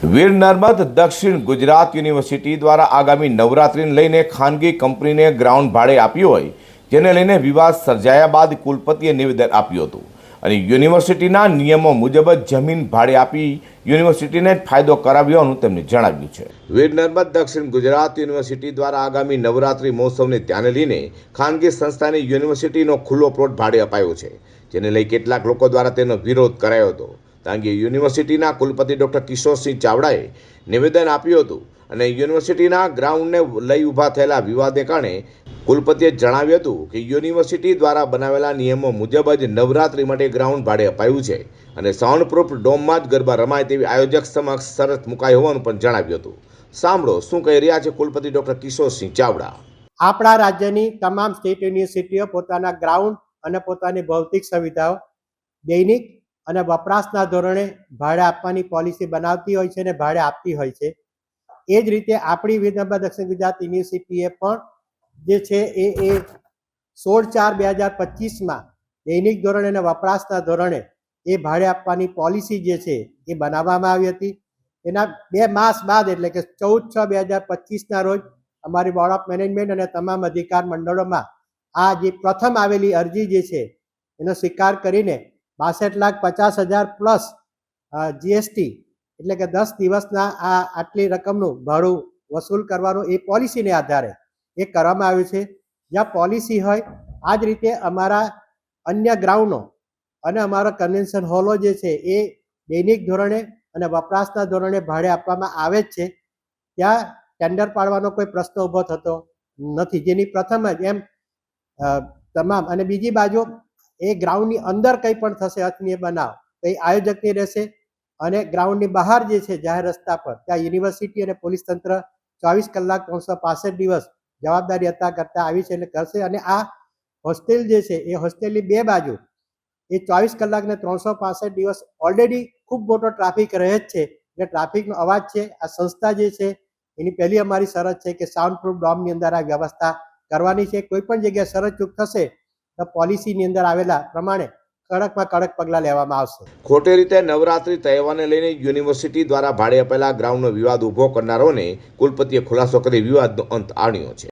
વીર નર્મદ દક્ષિણ ગુજરાત યુનિવર્સિટી દ્વારા આગામી નવરાત્રિને લઈને ખાનગી કંપનીને ગ્રાઉન્ડ ભાડે આપ્યું હોય, જેને લઈને વિવાદ સર્જાયા બાદ કુલપતિએ નિવેદન આપ્યું હતું અને યુનિવર્સિટીના નિયમો મુજબ જ જમીન ભાડે આપી યુનિવર્સિટીને ફાયદો કરાવ્યો હોવાનું તેમણે જણાવ્યું છે। વીર નર્મદ દક્ષિણ ગુજરાત યુનિવર્સિટી દ્વારા આગામી નવરાત્રિ મહોત્સવને ધ્યાને લઈને ખાનગી સંસ્થાને યુનિવર્સિટીનો ખુલ્લો પ્લોટ ભાડે અપાયો છે, જેને લઈ કેટલાક લોકો દ્વારા તેનો વિરોધ કરાયો હતો। તાંગે યુનિવર્સિટીના કુલપતિ ડૉક્ટર કિશોરસિંહ ચાવડાએ નિવેદન આપ્યું હતું અને યુનિવર્સિટીના ગ્રાઉન્ડને લઈ ઊભા થયેલા વિવાદને કારણે કુલપતિએ જણાવ્યું હતું કે યુનિવર્સિટી દ્વારા બનાવેલા નિયમો મુજબ જ નવરાત્રિ માટે ગ્રાઉન્ડ ભાડે અપાયું છે અને સાઉન્ડપ્રૂફ ડોમમાં જ ગરબા રમાય તેવી આયોજક સમક્ષ શરત મુકાઈ હોવાનું પણ જણાવ્યું હતું। સાંભળો શું કહી રહ્યા છે કુલપતિ ડૉક્ટર કિશોરસિંહ ચાવડા। આપણા રાજ્યની તમામ સ્ટેટ યુનિવર્સિટીઓ પોતાના ગ્રાઉન્ડ અને પોતાની ભૌતિક સુવિધાઓ દૈનિક અને વપરાશના ધોરણે ભાડે આપવાની પોલિસી બનાવતી હોય છે અને ભાડે આપતી હોય છે। એ જ રીતે આપણી વીર નર્મદ દક્ષિણ ગુજરાત યુનિવર્સિટીએ પણ જે છે એ 16/4/2025માં દૈનિક ધોરણે અને વપરાશના ધોરણે એ ભાડે આપવાની પોલિસી જે છે એ બનાવવામાં આવી હતી। એના 2 માસ બાદ એટલે કે 14/6/2025ના રોજ અમારી બોર્ડ ઓફ મેનેજમેન્ટ અને તમામ અધિકાર મંડળોમાં આ જે પ્રથમ આવેલી અરજી જે છે એનો સ્વીકાર કરીને 62,50,000 પ્લસ જીએસટી એટલે કે 10 દિવસના આ આટલી રકમનું ભાડું વસૂલ કરવાનું એ પોલિસીને આધારે એ કરવામાં આવ્યું છે। જ્યાં પોલિસી હોય આ જ રીતે અમારા અન્ય ગ્રાઉન્ડો અને અમારા કન્વેન્શન હોલો જે છે એ દૈનિક ધોરણે અને વપરાશના ધોરણે ભાડે આપવામાં આવે જ છે। ત્યાં ટેન્ડર પાડવાનો કોઈ પ્રશ્ન ઊભો થતો નથી, જેની પ્રથમ જ એમ તમામ। અને બીજી બાજુ એ ગ્રાઉન્ડની અંદર કંઈ પણ થશે અનિયમ બનાવ તો એ આયોજકની રહેશે અને ગ્રાઉન્ડની બહાર જે છે જાહેર રસ્તા પર ત્યાં યુનિવર્સિટી અને પોલીસ તંત્ર 24 કલાક 365 દિવસ જવાબદારી અતા કરતા આવી છે અને કરશે। અને આ હોસ્ટેલ જે છે એ હોસ્ટેલની 2 બાજુ એ 24 કલાક ને 365 દિવસ ઓલરેડી ખૂબ મોટો ટ્રાફિક રહે જ છે, એટલે ટ્રાફિકનો અવાજ છે। આ સંસ્થા જે છે એની પહેલી અમારી શરત છે કે સાઉન્ડ પ્રૂફ ડોમની અંદર આ વ્યવસ્થા કરવાની છે। કોઈ પણ જગ્યાએ શરત ચૂક થશે તો પોલિસીની અંદર આવેલા પ્રમાણે કડકમાં કડક પગલાં લેવામાં આવશે। ખોટી રીતે નવરાત્રિ તહેવારને લઈને યુનિવર્સિટી દ્વારા ભાડે આપેલા ગ્રાઉન્ડનો વિવાદ ઊભો કરનારોને કુલપતિએ ખુલાસો કરી વિવાદનો અંત આણ્યો છે।